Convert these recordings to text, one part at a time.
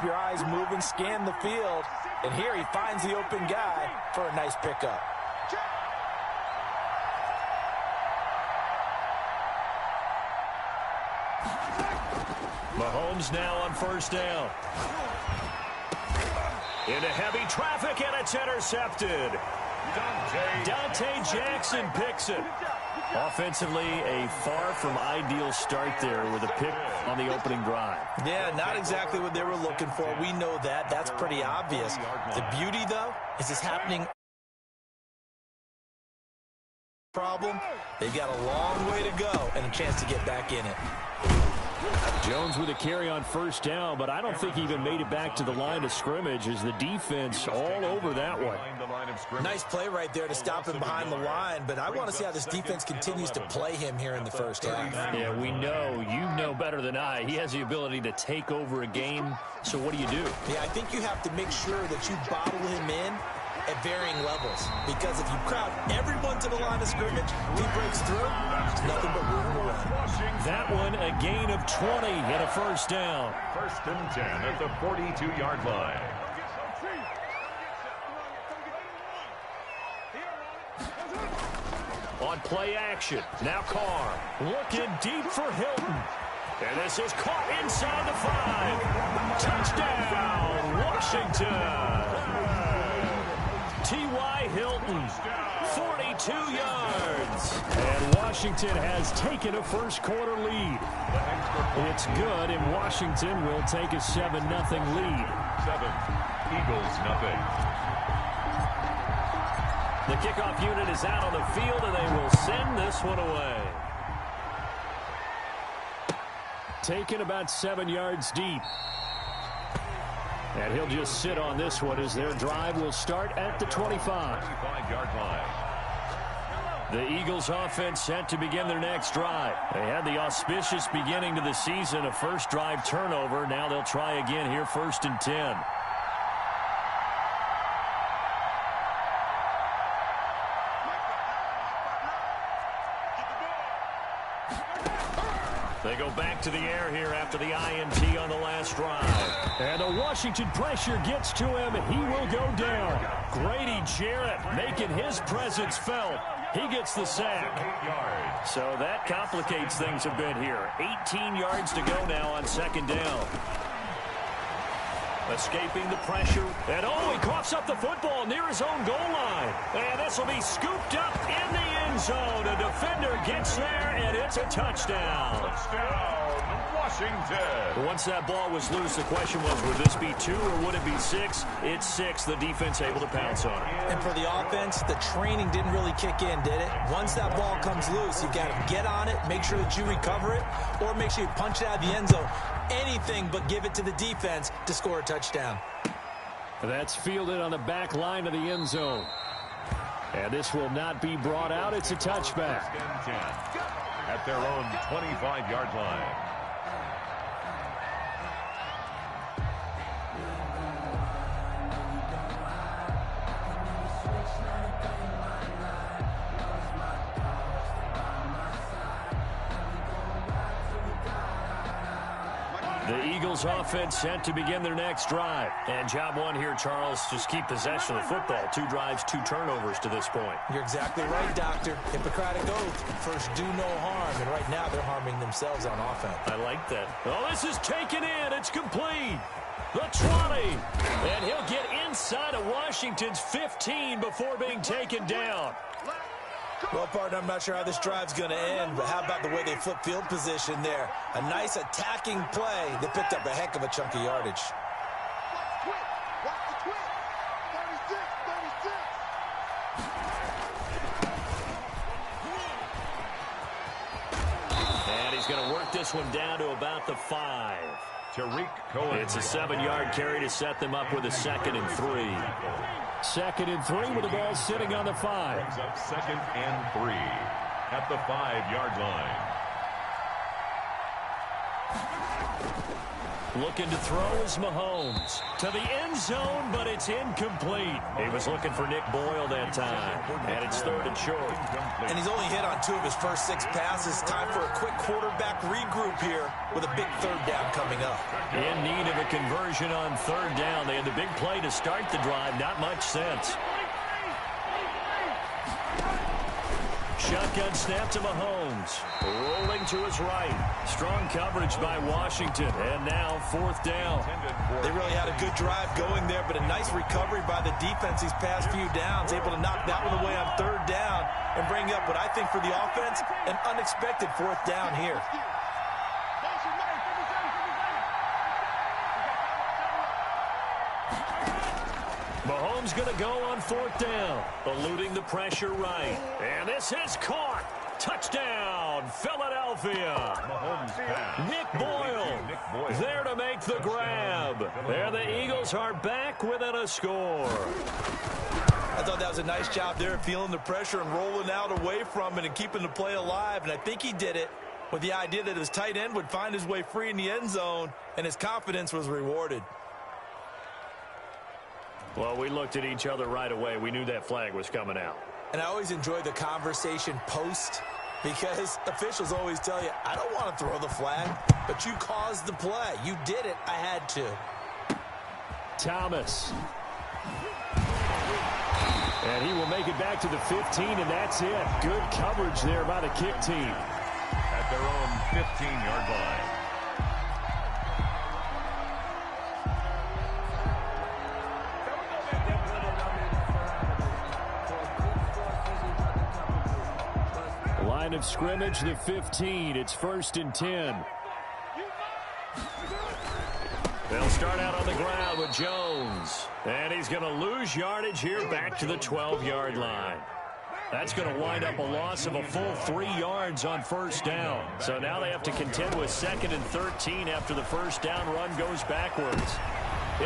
keep your eyes moving, scan the field. And here he finds the open guy for a nice pickup. Mahomes now on first down. Into heavy traffic, and it's intercepted. Dante Jackson picks it. Offensively, a far from ideal start there with a pick on the opening drive. Yeah, not exactly what they were looking for. We know that. That's pretty obvious. The beauty, though, is this happening. Problem, they've got a long way to go and a chance to get back in it. Jones with a carry on first down, but I don't think he even made it back to the line of scrimmage as the defense all over that one. Nice play right there to stop him behind the line, but I want to see how this defense continues to play him here in the first half. Yeah, we know. You know better than I. He has the ability to take over a game, so what do you do? Yeah, I think you have to make sure that you bottle him in at varying levels, because if you crowd everyone to the line of scrimmage, he breaks through, there's nothing but room to run. That one a gain of 20 and a first down. 1st and 10 at the 42-yard line. On play action, now Carr looking deep for Hilton. And this is caught inside the 5. Touchdown, Washington. T.Y. Hilton, 42 yards. And Washington has taken a first-quarter lead. It's good, and Washington will take a 7-0 lead. 7, Eagles nothing. The kickoff unit is out on the field, and they will send this one away. Taken about 7 yards deep. And he'll just sit on this one as their drive will start at the 25. 25-yard line. The Eagles offense set to begin their next drive. They had the auspicious beginning to the season, a first drive turnover. Now they'll try again here, 1st and 10. They go back to the air here after the INT on the last drive. And the Washington pressure gets to him. He will go down. Grady Jarrett making his presence felt. He gets the sack. 8 yards. So that complicates things a bit here. 18 yards to go now on 2nd down. Escaping the pressure. And he coughs up the football near his own goal line. And this will be scooped up in the end zone. A defender gets there, and it's a touchdown. Touchdown, Washington. Once that ball was loose, the question was, would this be 2 or would it be 6? It's 6. The defense able to pounce on it. And for the offense, the training didn't really kick in, did it? Once that ball comes loose, you've got to get on it, make sure that you recover it, or make sure you punch it out of the end zone. Anything but give it to the defense to score a touchdown. That's fielded on the back line of the end zone. And this will not be brought out. It's a touchback. 1st and 10 at their own 25-yard line. The Eagles offense set to begin their next drive. And job one here, Charles, just keep possession of the football. 2 drives, 2 turnovers to this point. You're exactly right, Doctor. Hippocratic oath. First, do no harm. And right now, they're harming themselves on offense. I like that. Oh, this is taken in. It's complete. The 20. And he'll get inside of Washington's 15 before being taken down. Well, partner, I'm not sure how this drive's going to end, but how about the way they flip field position there? A nice attacking play that picked up a heck of a chunk of yardage. And he's going to work this one down to about the 5. Tariq Cohen. It's a 7-yard carry to set them up with a 2nd and 3. 2nd and 3 with the ball sitting on the 5. Brings up 2nd and 3 at the 5-yard line. Looking to throw is Mahomes. To the end zone, but it's incomplete. He was looking for Nick Boyle that time. And it's 3rd and short. And he's only hit on 2 of his first 6 passes. Time for a quick quarterback regroup here with a big 3rd down coming up. In need of a conversion on 3rd down. They had the big play to start the drive. Not much sense. Shotgun snap to Mahomes. Rolling to his right. Strong coverage by Washington. And now 4th down. They really had a good drive going there, but a nice recovery by the defense these past few downs. Able to knock that one away on 3rd down and bring up what I think for the offense, an unexpected 4th down here. Mahomes going to go on 4th down. Eluding the pressure right. And this is caught. Touchdown, Philadelphia. Nick Boyle there to make the grab. There the Eagles are back within a score. I thought that was a nice job there, feeling the pressure and rolling out away from it and keeping the play alive. And I think he did it with the idea that his tight end would find his way free in the end zone, and his confidence was rewarded. Well, we looked at each other right away. We knew that flag was coming out. And I always enjoy the conversation post, because officials always tell you, I don't want to throw the flag, but you caused the play. You did it. I had to. Thomas. And he will make it back to the 15, and that's it. Good coverage there by the kick team. At their own 15-yard line. Line of scrimmage, the 15. It's 1st and 10. They'll start out on the ground with Jones. And he's going to lose yardage here back to the 12-yard line. That's going to wind up a loss of a full 3 yards on 1st down. So now they have to contend with 2nd and 13 after the 1st down run goes backwards.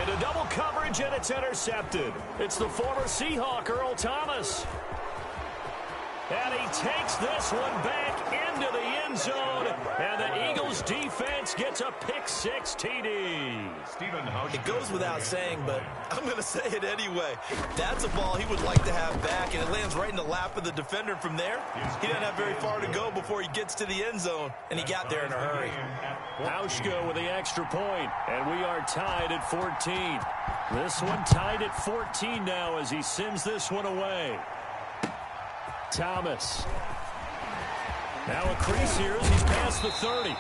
Into double coverage, and it's intercepted. It's the former Seahawk, Earl Thomas. And he takes this one back into the end zone. And the Eagles defense gets a pick-6 TD. It goes without saying, but I'm going to say it anyway. That's a ball he would like to have back, and it lands right in the lap of the defender from there. He doesn't have very far to go before he gets to the end zone, and he got there in a hurry. Hauschka with the extra point, and we are tied at 14. This one tied at 14 now as he sends this one away. Thomas. Now a crease here as he's past the 30.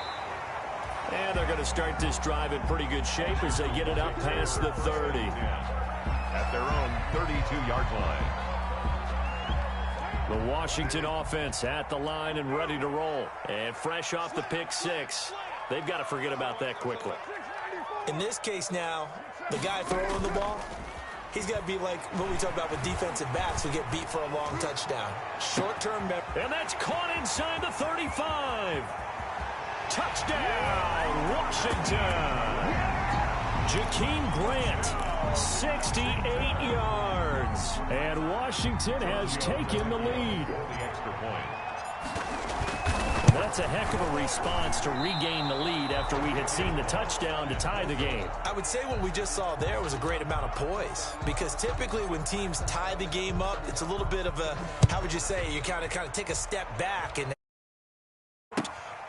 And they're going to start this drive in pretty good shape as they get it up past the 30. At their own 32-yard line. The Washington offense at the line and ready to roll. And fresh off the pick-6. They've got to forget about that quickly. In this case now, the guy throwing the ball, he's got to be like what we talk about with defensive backs who get beat for a long touchdown. Short-term memory. And that's caught inside the 35. Touchdown, Washington. Jakeem Grant, 68 yards. And Washington has taken the lead. The extra point. That's a heck of a response to regain the lead after we had seen the touchdown to tie the game. I would say what we just saw there was a great amount of poise, because typically when teams tie the game up, it's a little bit of a, how would you say, you kind of take a step back, and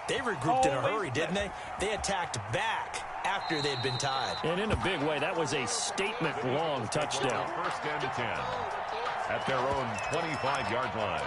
they regrouped in a hurry, didn't they? They attacked back after they'd been tied. And in a big way, that was a statement-long touchdown. 1st and 10 at their own 25-yard line.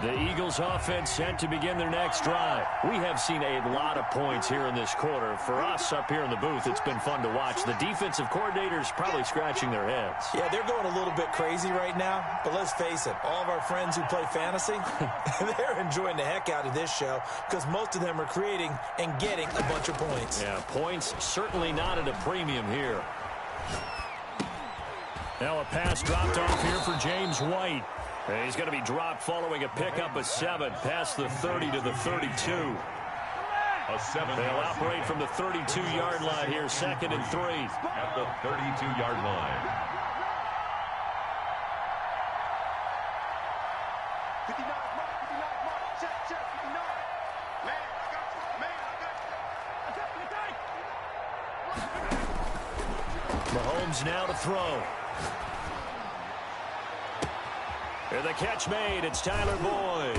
The Eagles offense set to begin their next drive. We have seen a lot of points here in this quarter. For us up here in the booth, it's been fun to watch. The defensive coordinators probably scratching their heads. Yeah, they're going a little bit crazy right now, but let's face it, all of our friends who play fantasy, they're enjoying the heck out of this show because most of them are creating and getting a bunch of points. Yeah, points certainly not at a premium here. Now a pass dropped off here for James White. He's going to be dropped following a pickup of 7 past the 30 to the 32. A 7. They'll operate from the 32-yard line here, 2nd and 3. At the 32-yard line. 59, mark, 59, mark. Check, 59. Man, I got you. Man, I got you. Mahomes now to throw. And the catch made. It's Tyler Boyd.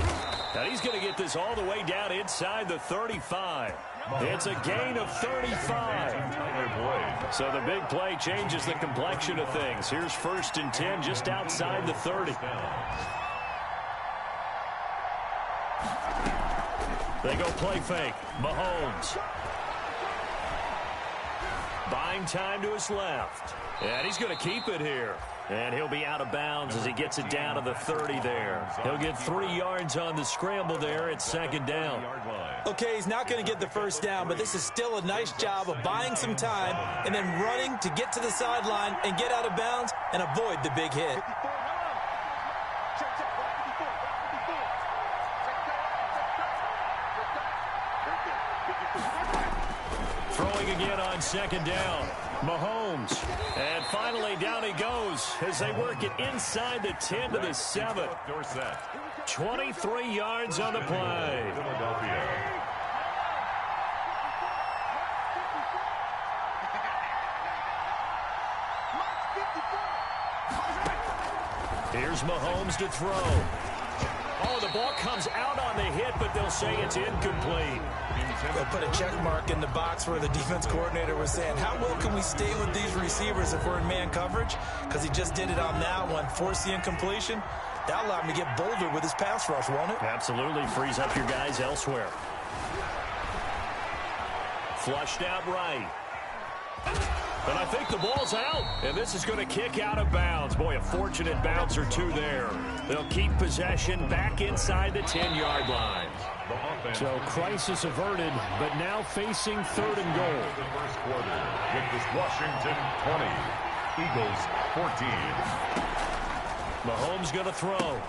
Now he's going to get this all the way down inside the 35. It's a gain of 35. So the big play changes the complexion of things. Here's 1st and 10 just outside the 30. They go play fake. Mahomes. Buying time to his left. And he's going to keep it here. And he'll be out of bounds as he gets it down to the 30 there. He'll get 3 yards on the scramble there. It's 2nd down. Okay, he's not going to get the 1st down, but this is still a nice job of buying some time and then running to get to the sideline and get out of bounds and avoid the big hit. Throwing again on 2nd down. Mahomes. And finally down he goes as they work it inside the 10 to the 7. 23 yards on the play. Here's Mahomes to throw. Oh, the ball comes out on the hit, but they'll say it's incomplete. They'll put a check mark in the box where the defense coordinator was saying, how well can we stay with these receivers if we're in man coverage? Because he just did it on that one, forced the incompletion. That allowed him to get bolder with his pass rush, won't it? Absolutely, frees up your guys elsewhere. Flushed out right. And I think the ball's out. And this is going to kick out of bounds. Boy, a fortunate bounce or two there. They'll keep possession back inside the 10-yard line. So crisis averted, but now facing 3rd and goal. The first quarter with this Washington 20, Eagles 14. Mahomes going to throw.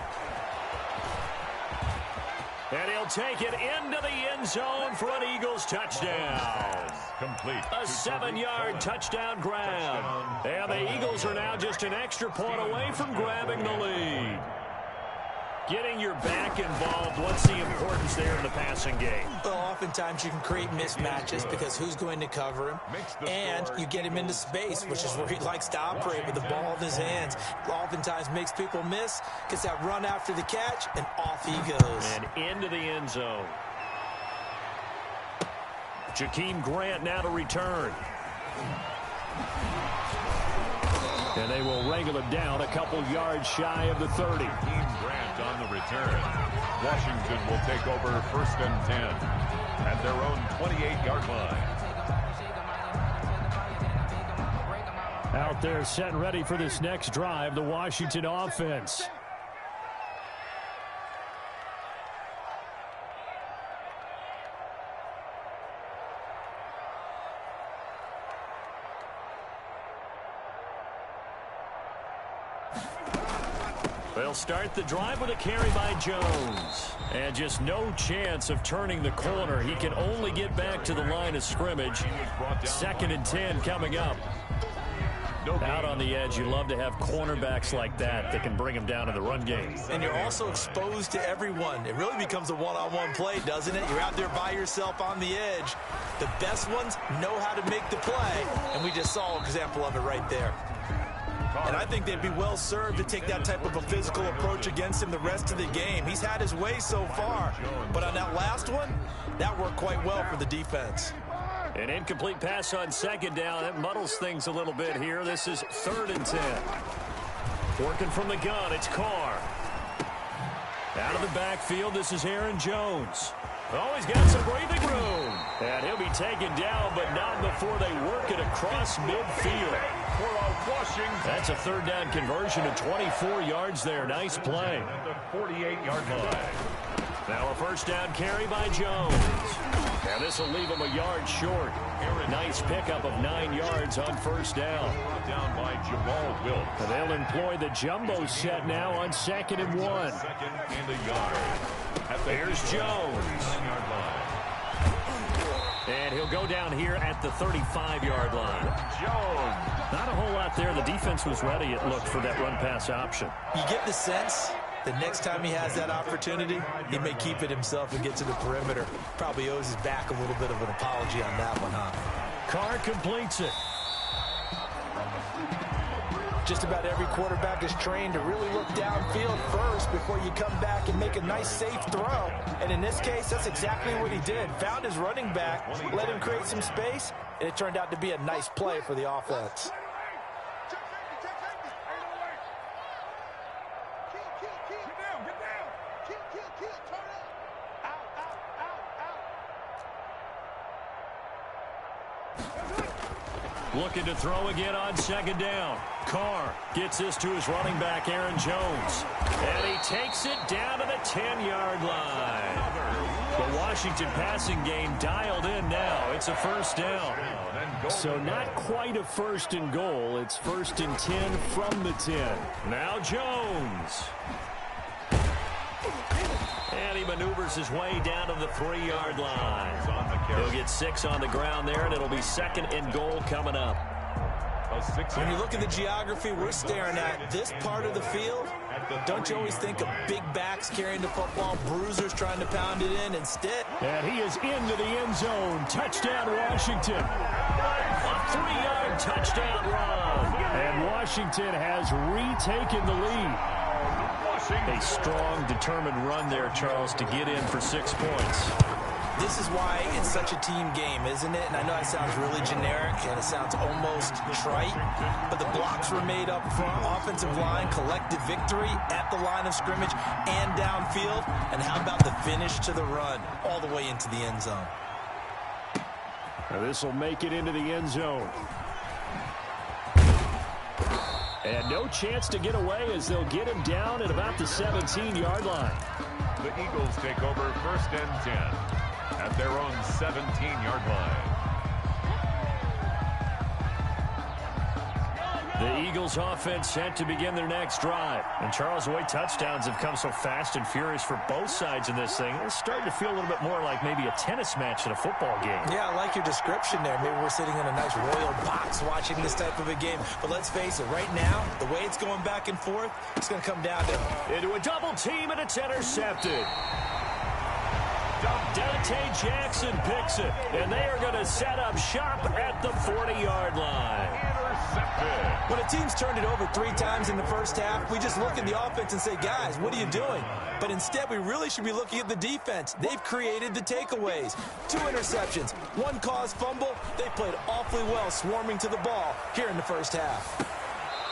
And he'll take it into the end zone for an Eagles touchdown. Complete. A 7-yard touchdown grab. And the Eagles are now just an extra point away from grabbing the lead. Getting your back involved, what's the importance there in the passing game? Well, oftentimes you can create mismatches because who's going to cover him, and you get him into space, which is where he likes to operate with the ball in his hands. Oftentimes makes people miss, gets that run after the catch, and off he goes. And into the end zone. Jakeem Grant now to return. And they will wrangle it down a couple yards shy of the 30. Jakeem Grant on the return. Washington will take over 1st and 10 at their own 28-yard line. Out there set and ready for this next drive, the Washington offense. They'll start the drive with a carry by Jones. And just no chance of turning the corner. He can only get back to the line of scrimmage. 2nd and 10 coming up. Out on the edge, you love to have cornerbacks like that can bring him down in the run game. And you're also exposed to everyone. It really becomes a one-on-one play, doesn't it? You're out there by yourself on the edge. The best ones know how to make the play, and we just saw an example of it right there. And I think they'd be well served to take that type of a physical approach against him the rest of the game. He's had his way so far, but on that last one, that worked quite well for the defense. An incomplete pass on 2nd down. That muddles things a little bit here. This is 3rd and 10. Working from the gun, it's Carr. Out of the backfield, this is Aaron Jones. Oh, he's got some breathing room. And he'll be taken down, but not before they work it across midfield. That's a 3rd down conversion of 24 yards there. Nice play. At the 48-yard line. Now a 1st down carry by Jones. And this will leave him a yard short. Nice pickup of 9 yards on 1st down. Brought down by Jamal Wilkes. And they'll employ the jumbo set now on 2nd and 1. 2nd and a yard. At the Here's Jones. 9-yard line. He'll go down here at the 35-yard line. Jones. Not a whole lot there. The defense was ready, it looked, for that run-pass option. You get the sense the next time he has that opportunity, he may keep it himself and get to the perimeter. Probably owes his back a little bit of an apology on that one, huh? Carr completes it. Just about every quarterback is trained to really look downfield first before you come back and make a nice, safe throw. And in this case, that's exactly what he did. Found his running back, let him create some space, and it turned out to be a nice play for the offense. Looking to throw again on second down. Carr gets this to his running back, Aaron Jones. And he takes it down to the 10-yard line. The Washington passing game dialed in now. It's a first down. So not quite a first and goal. It's first and 10 from the 10. Now Jones. And he maneuvers his way down to the 3-yard line. He'll get 6 on the ground there, and it'll be second and goal coming up. When you look at the geography we're staring at, this part of the field, don't you always think of big backs carrying the football, bruisers trying to pound it in instead? And he is into the end zone. Touchdown, Washington. A 3-yard touchdown run. And Washington has retaken the lead. A strong, determined run there, Charles, to get in for 6 points. This is why it's such a team game, isn't it? And I know it sounds really generic and it sounds almost trite, but the blocks were made up front, offensive line, collective victory at the line of scrimmage and downfield. And how about the finish to the run all the way into the end zone? Now this will make it into the end zone. And no chance to get away as they'll get him down at about the 17-yard line. The Eagles take over first and 10 at their own 17-yard line. The Eagles offense set to begin their next drive. And Charles, the way touchdowns have come so fast and furious for both sides in this thing, it's starting to feel a little bit more like maybe a tennis match in a football game. Yeah, I like your description there. Maybe we're sitting in a nice royal box watching this type of a game. But let's face it, right now, the way it's going back and forth, it's going to come down to... Into a double team, and it's intercepted. Dante Jackson picks it, and they are going to set up shop at the 40-yard line. Intercepted. When a team's turned it over 3 times in the first half, we just look at the offense and say, guys, what are you doing? But instead, we really should be looking at the defense. They've created the takeaways. 2 interceptions, 1 caused fumble. They played awfully well swarming to the ball here in the first half.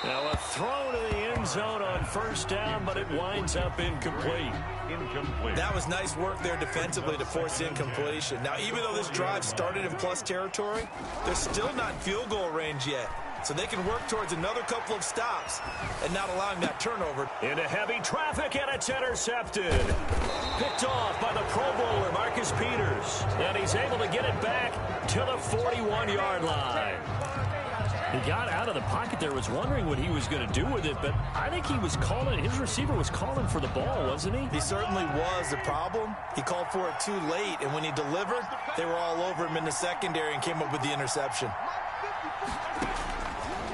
Now a throw to the end zone on first down, but it winds up incomplete. Incomplete. That was nice work there defensively to force incompletion. Now, even though this drive started in plus territory, they're still not in field goal range yet. So they can work towards another couple of stops and not allowing that turnover. Into heavy traffic, and it's intercepted. Picked off by the Pro Bowler, Marcus Peters. And he's able to get it back to the 41-yard line. He got out of the pocket there, was wondering what he was going to do with it, but I think he was calling, his receiver was calling for the ball, wasn't he? He certainly was. The problem, he called for it too late, and when he delivered, they were all over him in the secondary and came up with the interception.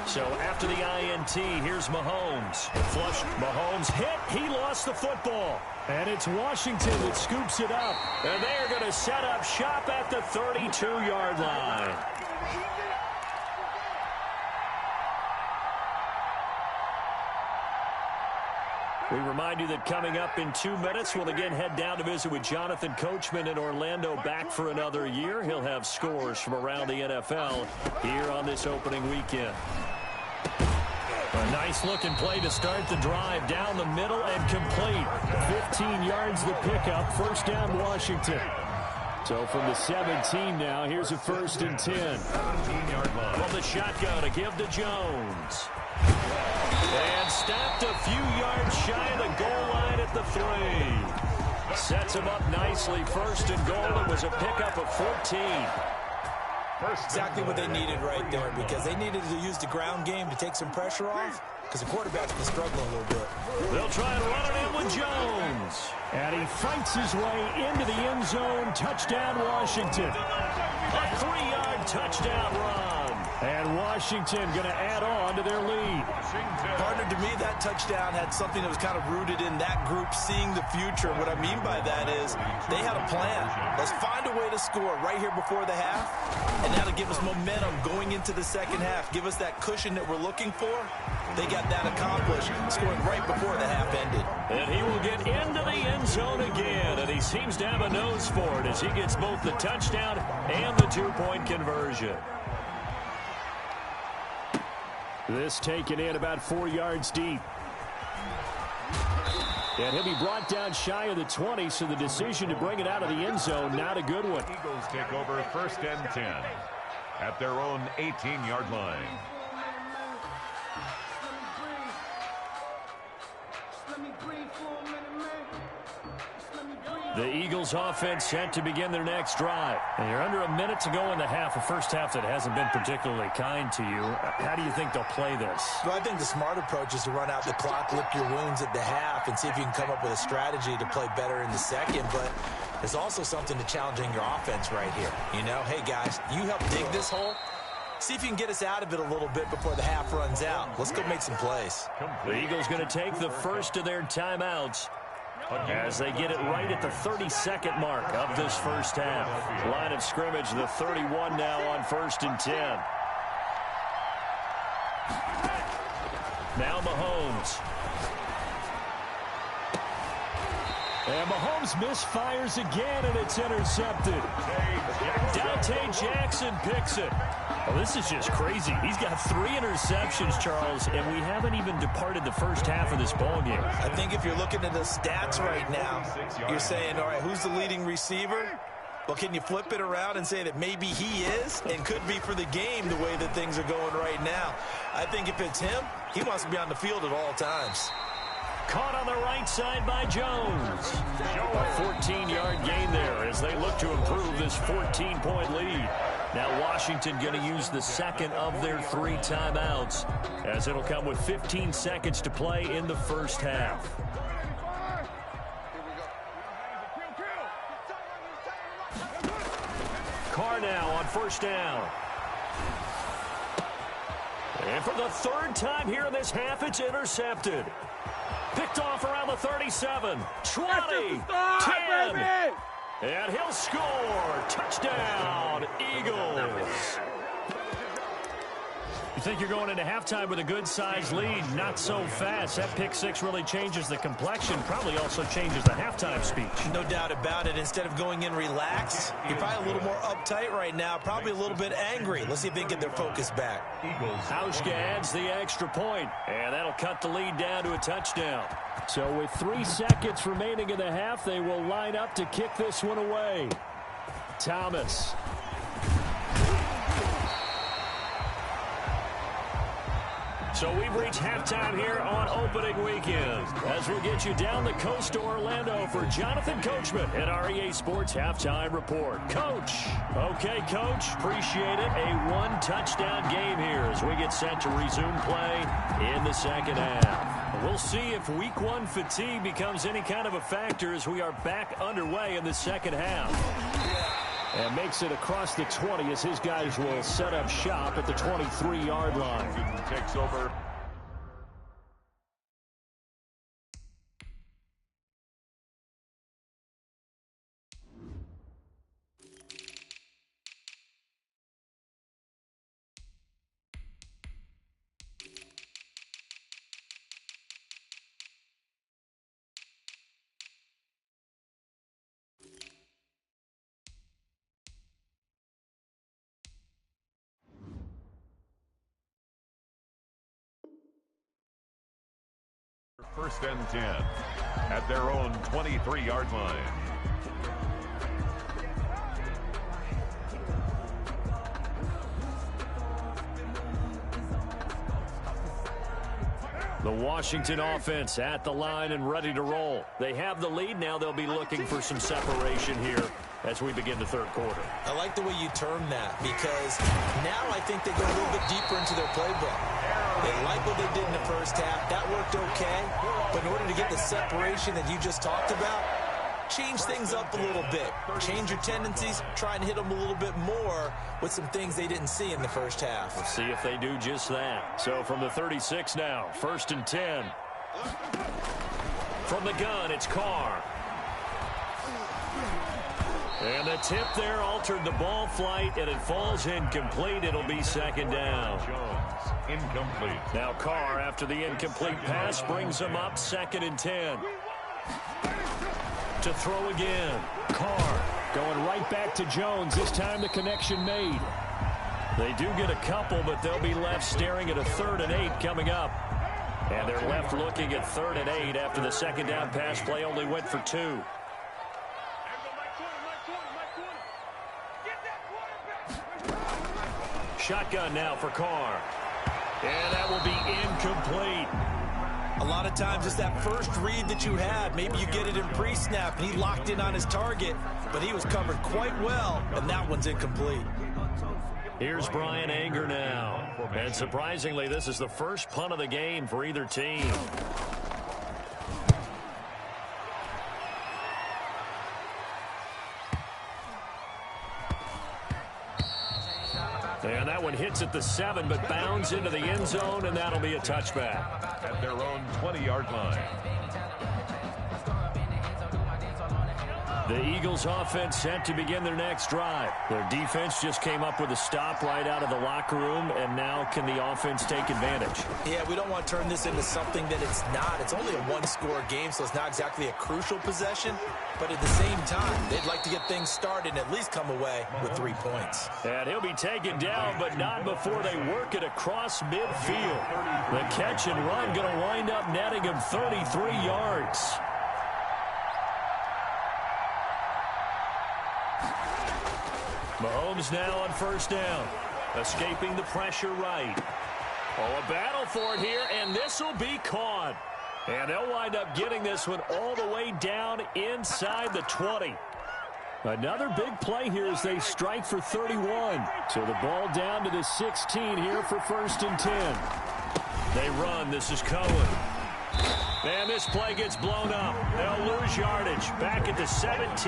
So after the INT, here's Mahomes. Flush, Mahomes hit, he lost the football. And it's Washington that scoops it up. And they are going to set up shop at the 32-yard line. We remind you that coming up in 2 minutes, we'll again head down to visit with Jonathan Coachman in Orlando, back for another year. He'll have scores from around the NFL here on this opening weekend. A nice-looking play to start the drive down the middle and complete. 15 yards the pickup. First down, Washington. So from the 17 now, here's a first and 10. 17-yard line. From the shotgun to give to Jones. And stopped a few yards shy of the goal line at the 3. Sets him up nicely. First and goal. It was a pickup of 14. Exactly what they needed right there, because they needed to use the ground game to take some pressure off, because the quarterback's been struggling a little bit. They'll try and run it in with Jones. And he fights his way into the end zone. Touchdown, Washington. A 3 2-yard touchdown run. And Washington going to add on to their lead. Partner, to me, that touchdown had something that was kind of rooted in that group seeing the future. What I mean by that is they had a plan. Let's find a way to score right here before the half, and that'll give us momentum going into the second half. Give us that cushion that we're looking for. They got that accomplished, scoring right before the half ended. And he will get into the end zone again, and he seems to have a nose for it as he gets both the touchdown and the two-point conversion. This taken in about 4 yards deep. And he'll be brought down shy of the 20, so the decision to bring it out of the end zone, not a good one. Eagles take over 1st and 10 at their own 18-yard line. The Eagles offense set to begin their next drive. And you're under a minute to go in the half, a first half that hasn't been particularly kind to you. How do you think they'll play this? Well, I think the smart approach is to run out the clock, lick your wounds at the half, and see if you can come up with a strategy to play better in the second. But there's also something to challenging your offense right here. You know, hey, guys, you help dig this hole. See if you can get us out of it a little bit before the half runs out. Let's go make some plays. The Eagles going to take the first of their timeouts as they get it right at the 32nd mark of this first half. Line of scrimmage, the 31 now on 1st and 10. Now Mahomes. And Mahomes misfires again, and it's intercepted. Dante Jackson picks it. Oh, this is just crazy. He's got 3 interceptions, Charles, and we haven't even departed the first half of this ballgame. I think if you're looking at the stats right now, you're saying, all right, who's the leading receiver? Well, can you flip it around and say that maybe he is and could be for the game the way that things are going right now? I think if it's him, he wants to be on the field at all times. Caught on the right side by Jones. A 14-yard gain there as they look to improve this 14-point lead. Now Washington going to use the second of their 3 timeouts as it'll come with 15 seconds to play in the first half. Carr now on first down. And for the 3rd time here in this half, it's intercepted. Picked off around the 37, 20, 10, and he'll score. Touchdown, Eagles. You think you're going into halftime with a good-sized lead? Not so fast. That pick 6 really changes the complexion, probably also changes the halftime speech. No doubt about it. Instead of going in relaxed, you're probably a little more uptight right now, probably a little bit angry. Let's see if they can get their focus back. Hauschka adds the extra point, and that'll cut the lead down to a touchdown. So with 3 seconds remaining in the half, they will line up to kick this one away. Thomas. So we've reached halftime here on opening weekend as we'll get you down the coast to Orlando for Jonathan Coachman at our EA Sports Halftime Report. Coach. Okay, Coach. Appreciate it. A 1-touchdown game here as we get set to resume play in the second half. We'll see if week 1 fatigue becomes any kind of a factor as we are back underway in the second half. And makes it across the 20 as his guys will set up shop at the 23-yard line. Takes over. First and 10 at their own 23-yard line. The Washington offense at the line and ready to roll. They have the lead. Now they'll be looking for some separation here as we begin the third quarter. I like the way you term that because now I think they go a little bit deeper into their playbook. They like what they did in the first half. That worked okay. But in order to get the separation that you just talked about, change things up a little bit. Change your tendencies, try and hit them a little bit more with some things they didn't see in the first half. Let's see if they do just that. So from the 36 now, 1st and 10. From the gun, it's Carr. And the tip there altered the ball flight, and it falls incomplete. It'll be 2nd down. Jones, incomplete. Now Carr, after the incomplete pass, brings him up 2nd and 10. To throw again. Carr going right back to Jones. This time the connection made. They do get a couple, but they'll be left staring at a 3rd and 8 coming up. And they're left looking at 3rd and 8 after the 2nd down pass play only went for 2. Shotgun now for Carr. And that will be incomplete. A lot of times it's that first read that you had. Maybe you get it in pre-snap, and he locked in on his target, but he was covered quite well, and that one's incomplete. Here's Brian Anger now. And surprisingly, this is the first punt of the game for either team. And that one hits at the 7, but bounds into the end zone, and that'll be a touchback. At their own 20-yard line. The Eagles offense set to begin their next drive. Their defense just came up with a stop right out of the locker room, and now can the offense take advantage? Yeah, we don't want to turn this into something that it's not. It's only a one-score game, so it's not exactly a crucial possession. But at the same time, they'd like to get things started and at least come away with 3 points. And he'll be taken down, but not before they work it across midfield. The catch and run going to wind up netting him 33 yards. Mahomes now on 1st down. Escaping the pressure right. Oh, a battle for it here, and this will be caught. And they'll wind up getting this one all the way down inside the 20. Another big play here as they strike for 31. So the ball down to the 16 here for 1st and 10. They run. This is Cohen. And this play gets blown up. They'll lose yardage. Back at the 17.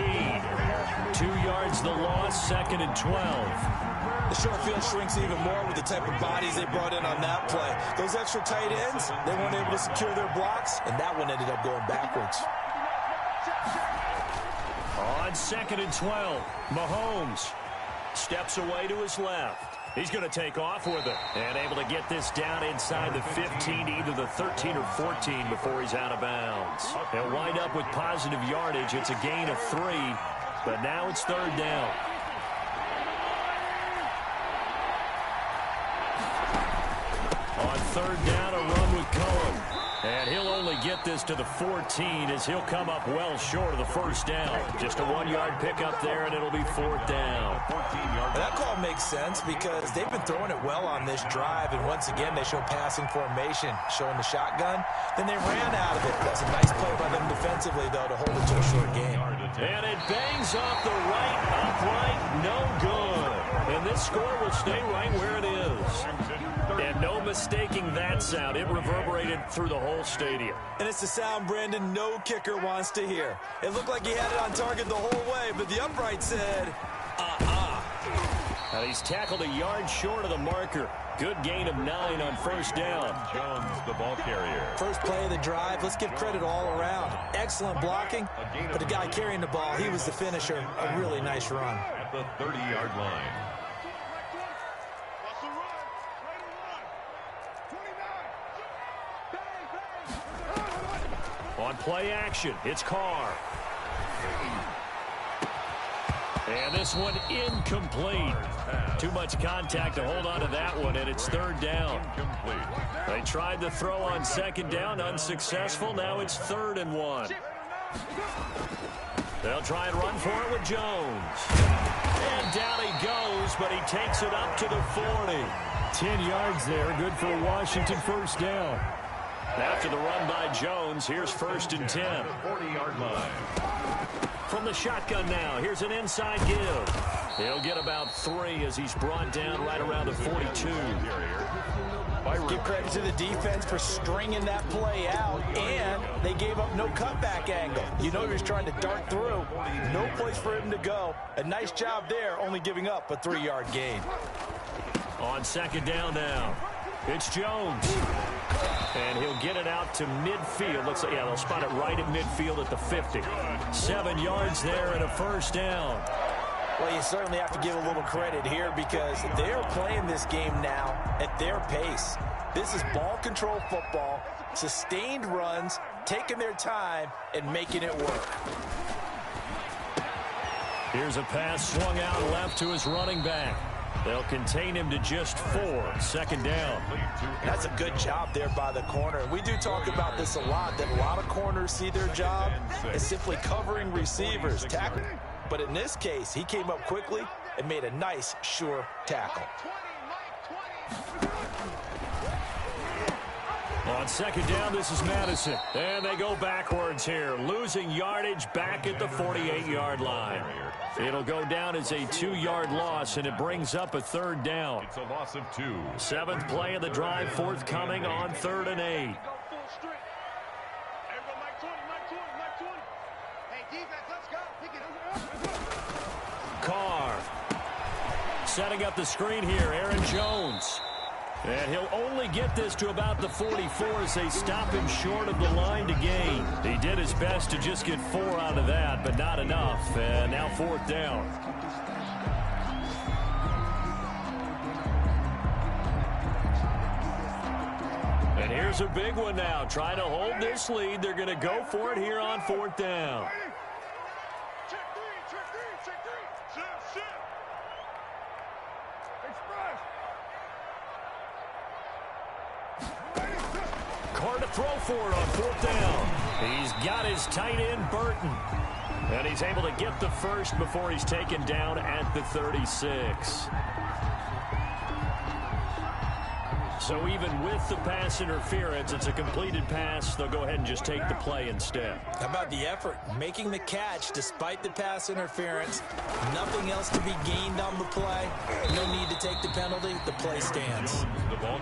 2 yards the loss, 2nd and 12. The short field shrinks even more with the type of bodies they brought in on that play. Those extra tight ends, they weren't able to secure their blocks, and that one ended up going backwards. On 2nd and 12, Mahomes steps away to his left. He's going to take off with it and able to get this down inside the 15 to either the 13 or 14 before he's out of bounds. They'll wind up with positive yardage. It's a gain of 3, but now it's 3rd down. On 3rd down, a run with Cohen. And he'll only get this to the 14 as he'll come up well short of the 1st down. Just a 1-yard pickup there, and it'll be 4th down. And that call makes sense because they've been throwing it well on this drive, and once again they show passing formation, showing the shotgun. Then they ran out of it. That's a nice play by them defensively, though, to hold it to a short game. And it bangs off the right upright, no good. And this score will stay right where it is. And no mistaking that sound. It reverberated through the whole stadium. And it's the sound Brandon no kicker wants to hear. It looked like he had it on target the whole way, but the upright said, And he's tackled a yard short of the marker. Good gain of 9 on 1st down. Jones, the ball carrier. First play of the drive, let's give credit all around. Excellent blocking, but the guy carrying the ball, he was the finisher. A really nice run. At the 30-yard line. On play action, it's Carr. And this one incomplete. Too much contact to hold on to that one, and it's 3rd down. They tried the throw on 2nd down, unsuccessful. Now it's 3rd and 1. They'll try and run for it with Jones. And down he goes, but he takes it up to the 40. 10 yards there, good for a Washington 1st down. After the run by Jones, here's 1st and 10. 40-yard line. From the shotgun now, here's an inside give. He'll get about 3 as he's brought down right around the 42. Give credit to the defense for stringing that play out, and they gave up no cutback angle. You know he was trying to dart through. No place for him to go. A nice job there, only giving up a 3-yard gain. On second down now, it's Jones. And he'll get it out to midfield. Looks like, yeah, they'll spot it right at midfield at the 50. 7 yards there and a first down. Well, you certainly have to give a little credit here because they're playing this game now at their pace. This is ball control football, sustained runs, taking their time, and making it work. Here's a pass swung out left to his running back. They'll contain him to just 4. Second down. That's a good job there by the corner. We do talk about this a lot, that a lot of corners see their job as simply covering receivers, tackling. But in this case, he came up quickly and made a nice, sure tackle. On second down, this is Madison. And they go backwards here, losing yardage back at the 48-yard line. It'll go down as a 2-yard loss, and it brings up a third down. It's a loss of 2. 7th play of the drive forthcoming on 3rd and 8. Carr setting up the screen here, Aaron Jones. And he'll only get this to about the 44 as they stop him short of the line to gain. He did his best to just get 4 out of that, but not enough. And now 4th down. And here's a big one now. Trying to hold this lead. They're going to go for it here on 4th down. Carr to throw for it on 4th down. He's got his tight end, Burton. And he's able to get the first before he's taken down at the 36. So even with the pass interference, it's a completed pass. They'll go ahead and just take the play instead. How about the effort? Making the catch despite the pass interference. Nothing else to be gained on the play. No need to take the penalty. The play stands.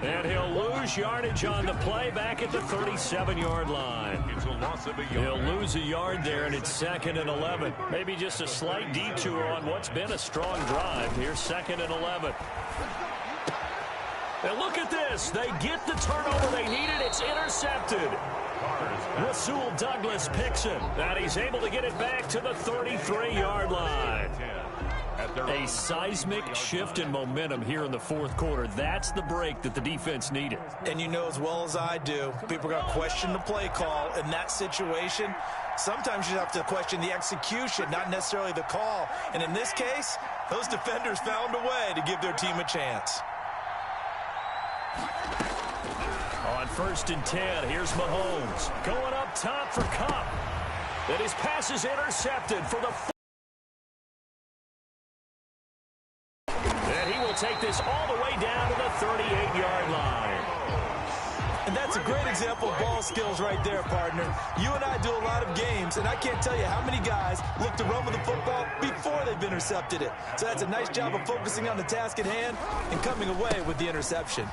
And he'll lose yardage on the play back at the 37-yard line. It's a loss of a yard. He'll lose a yard there, and it's 2nd and 11. Maybe just a slight detour on what's been a strong drive. Here's 2nd and 11. And look at this. They get the turnover they needed. It's intercepted. Rasul Douglas picks him. And he's able to get it back to the 33-yard line. A seismic shift in momentum here in the 4th quarter. That's the break that the defense needed. And you know as well as I do, people are going to question the play call in that situation. Sometimes you have to question the execution, not necessarily the call. And in this case, those defenders found a way to give their team a chance. On 1st and 10, here's Mahomes going up top for Kupp. And his pass is intercepted for the... And he will take this all the way down to the 38-yard line. And that's a great example of ball skills right there, partner. You and I do a lot of games, and I can't tell you how many guys look to run with the football before they've intercepted it. So that's a nice job of focusing on the task at hand and coming away with the interception.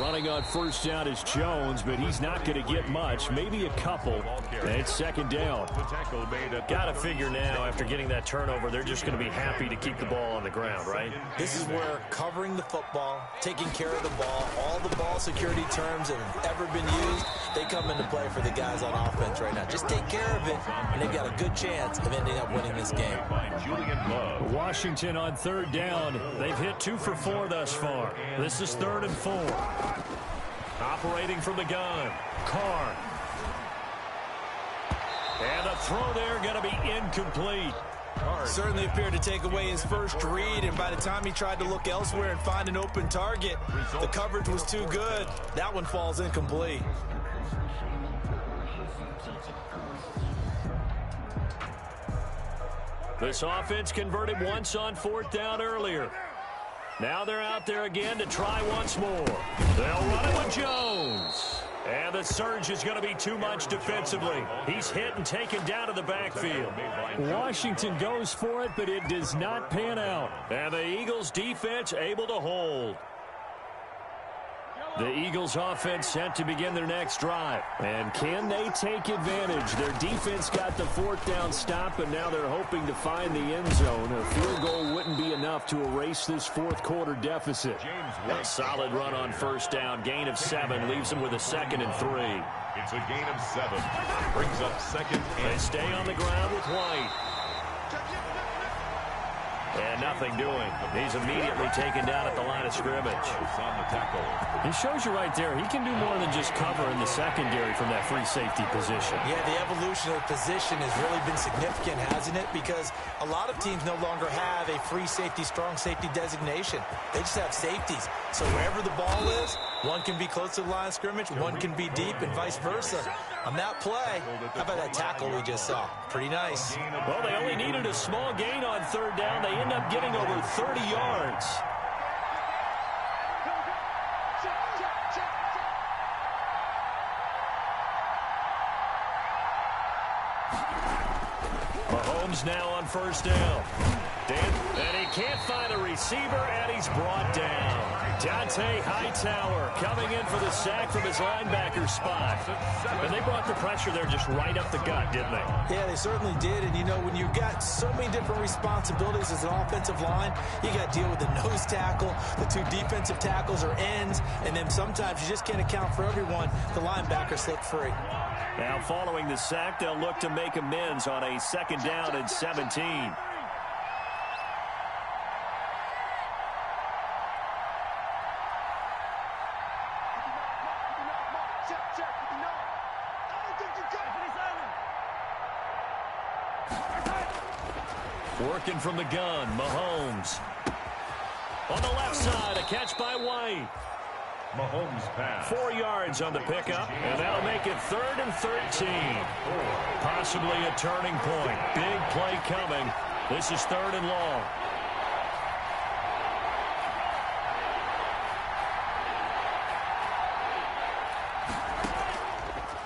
Running on 1st down is Jones, but he's not going to get much, maybe a couple. And it's 2nd down. Got to figure now, after getting that turnover, they're just going to be happy to keep the ball on the ground, right? This is where covering the football, taking care of the ball, all the ball security terms that have ever been used, they come into play for the guys on offense right now. Just take care of it, and they've got a good chance of ending up winning this game. Washington on 3rd down. They've hit 2 for 4 thus far. This is 3rd and 4. Operating from the gun, Carr. And a throw there going to be incomplete. Certainly appeared to take away his first read, and by the time he tried to look elsewhere and find an open target, the coverage was too good. That one falls incomplete. This offense converted once on 4th down earlier. Now they're out there again to try once more. They'll run it with Jones. And the surge is going to be too much defensively. He's hit and taken down to the backfield. Washington goes for it, but it does not pan out. And the Eagles defense able to hold. The Eagles offense set to begin their next drive. And can they take advantage? Their defense got the fourth down stop, and now they're hoping to find the end zone. A field goal wouldn't be enough to erase this fourth quarter deficit. A solid run on first down. Gain of 7 leaves them with a 2nd and 3. It's a gain of 7. Brings up 2nd and They stay on the ground with White. And nothing doing. He's immediately taken down at the line of scrimmage. on the tackle. He shows you right there, he can do more than just cover in the secondary from that free safety position. Yeah, the evolution of the position has really been significant, hasn't it? Because a lot of teams no longer have a free safety, strong safety designation. They just have safeties. So wherever the ball is, one can be close to the line of scrimmage, one can be deep, and vice versa. On that play, how about that tackle we just saw? Pretty nice. Well, they only needed a small gain on third down. They end up getting over 30 yards. Mahomes now on first down. And he can't find a receiver, and he's brought down. Dante Hightower coming in for the sack from his linebacker spot. And they brought the pressure there just right up the gut, didn't they? Yeah, they certainly did. And, you know, when you've got so many different responsibilities as an offensive line, you got to deal with the nose tackle, the 2 defensive tackles or ends, and then sometimes you just can't account for everyone. The linebacker slipped free. Now, following the sack, they'll look to make amends on a 2nd down and 17. Working from the gun, Mahomes. On the left side, a catch by White. Mahomes pass. 4 yards on the pickup, and that'll make it 3rd and 13. Possibly a turning point. Big play coming. This is 3rd and long.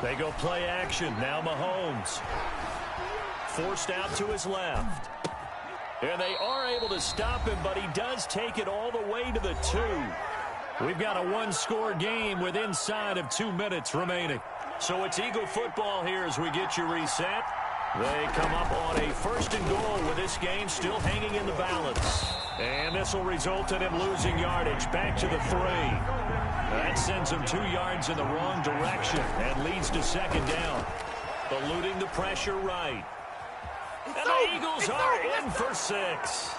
They go play action. Now Mahomes. Forced out to his left. And they are able to stop him, but he does take it all the way to the 2. We've got a 1-score game with inside of 2 minutes remaining. So it's Eagle football here as we get you reset. They come up on a 1st and goal with this game still hanging in the balance. And this will result in him losing yardage back to the 3. That sends him 2 yards in the wrong direction and leads to 2nd down. Eluding the pressure right. And the Eagles are in for 6.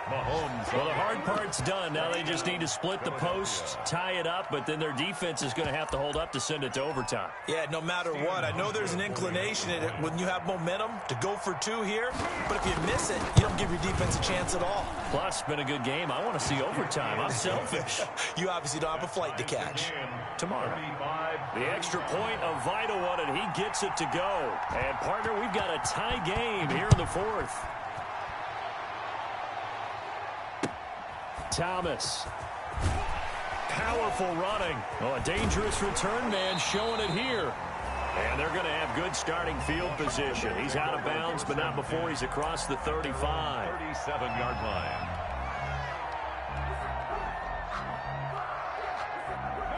Mahomes. Well, the hard part's done. Now they just need to split the posts, tie it up, but then their defense is going to have to hold up to send it to overtime. Yeah, no matter what. I know there's an inclination in it when you have momentum to go for 2 here, but if you miss it, you don't give your defense a chance at all. Plus, it's been a good game. I want to see overtime. I'm selfish. You obviously don't have a flight to catch. Tomorrow. The extra point, a vital one, and he gets it to go. And, partner, we've got a tie game here in the 4th. Thomas. Powerful running. Oh, a dangerous return man showing it here. And they're going to have good starting field position. He's out of bounds, but not before he's across the 35. 37-yard line.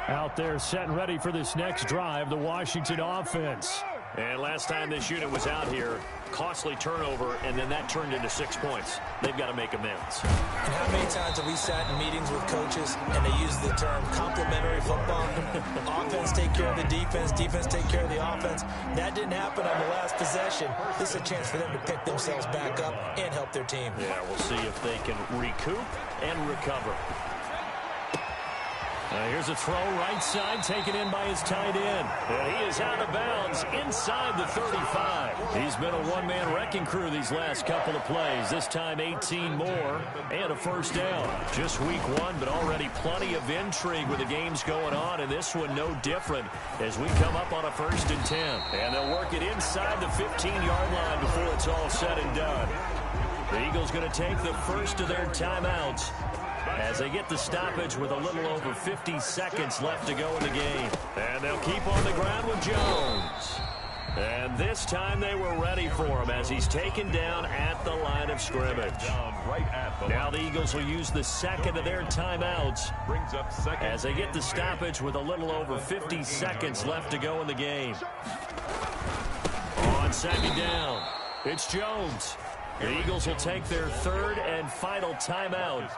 Out there set and ready for this next drive, the Washington offense. And last time this unit was out here, costly turnover, and then that turned into 6 points. They've got to make amends. And how many times have we sat in meetings with coaches and they use the term complementary football? Offense take care of the defense, defense take care of the offense. That didn't happen on the last possession. This is a chance for them to pick themselves back up and help their team. Yeah, we'll see if they can recoup and recover. Here's a throw right side taken in by his tight end. And he is out of bounds inside the 35. He's been a one-man wrecking crew these last couple of plays. This time 18 more and a 1st down. Just week 1, but already plenty of intrigue with the games going on. And this one no different as we come up on a 1st and 10. And they'll work it inside the 15-yard line before it's all said and done. The Eagles going to take the first of their timeouts as they get the stoppage with a little over 50 seconds left to go in the game. And they'll keep on the ground with Jones. And this time they were ready for him as he's taken down at the line of scrimmage. Now the Eagles will use the second of their timeouts as they get the stoppage with a little over 50 seconds left to go in the game. On second down, it's Jones. The Eagles will take their third and final timeout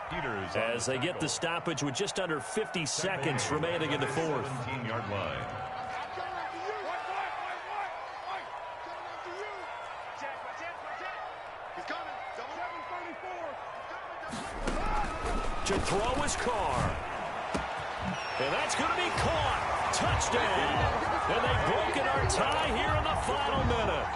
as they get the stoppage with just under 50 seconds remaining in the fourth. 17-yard line. To throw his car. And that's going to be caught. Touchdown. And they've broken our tie here in the final minute.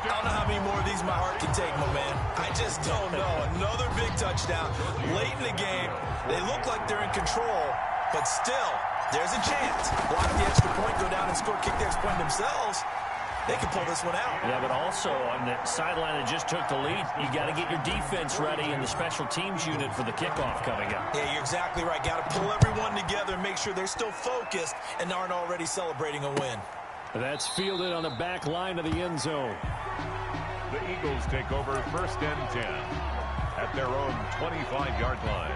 I don't know how many more of these my heart can take, my man. I just don't know. Another big touchdown late in the game. They look like they're in control, but still, there's a chance. Block the extra point, go down and score, kick the extra point themselves. They can pull this one out. Yeah, but also on the sideline that just took the lead, you got to get your defense ready in the special teams unit for the kickoff coming up. Yeah, you're exactly right. Got to pull everyone together and make sure they're still focused and aren't already celebrating a win. That's fielded on the back line of the end zone. The Eagles take over first and 10 at their own 25-yard line.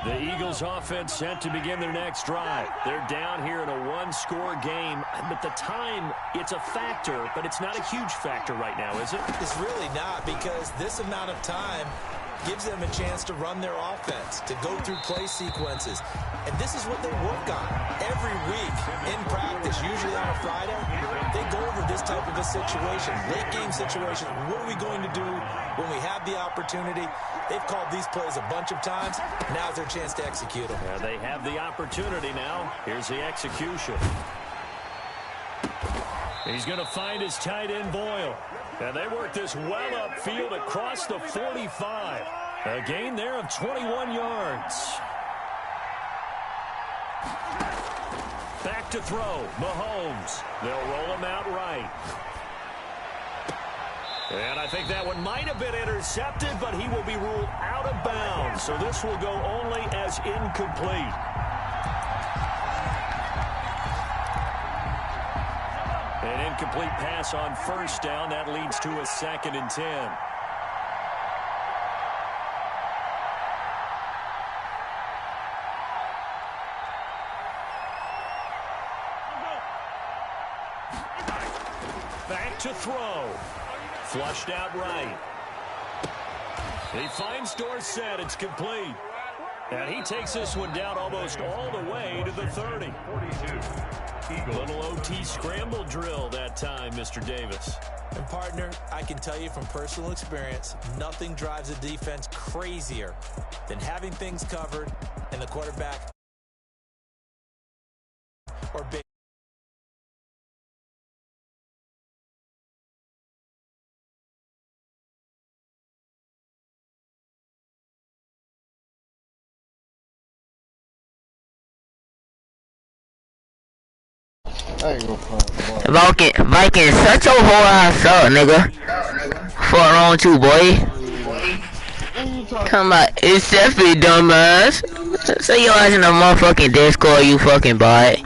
The Eagles offense set to begin their next drive. They're down here in a one-score game, but the time, it's a factor, but it's not a huge factor right now, is it? It's really not, because this amount of time gives them a chance to run their offense, to go through play sequences. And this is what they work on every week in practice, usually on a Friday. They go over this type of a situation, late game situation. What are we going to do when we have the opportunity? They've called these plays a bunch of times. Now's their chance to execute them. Yeah, they have the opportunity now. Here's the execution. He's going to find his tight end, Boyle. And they work this well upfield across the 45. A gain there of 21 yards. Back to throw, Mahomes. They'll roll him out right. And I think that one might have been intercepted, but he will be ruled out of bounds. So this will go only as incomplete. An incomplete pass on first down. That leads to a 2nd and 10. Back to throw. Flushed out right. He finds Dorsett. It's complete. And he takes this one down almost all the way to the 30. 42. Little OT scramble drill that time, Mr. Davis. And, partner, I can tell you from personal experience, nothing drives a defense crazier than having things covered and the quarterback or big. Vikings, shut your whole ass up, nigga. Fuck wrong with you, boy. Come on, it's Jeffy, dumbass. Say your ass in the motherfucking Discord, you fucking bot.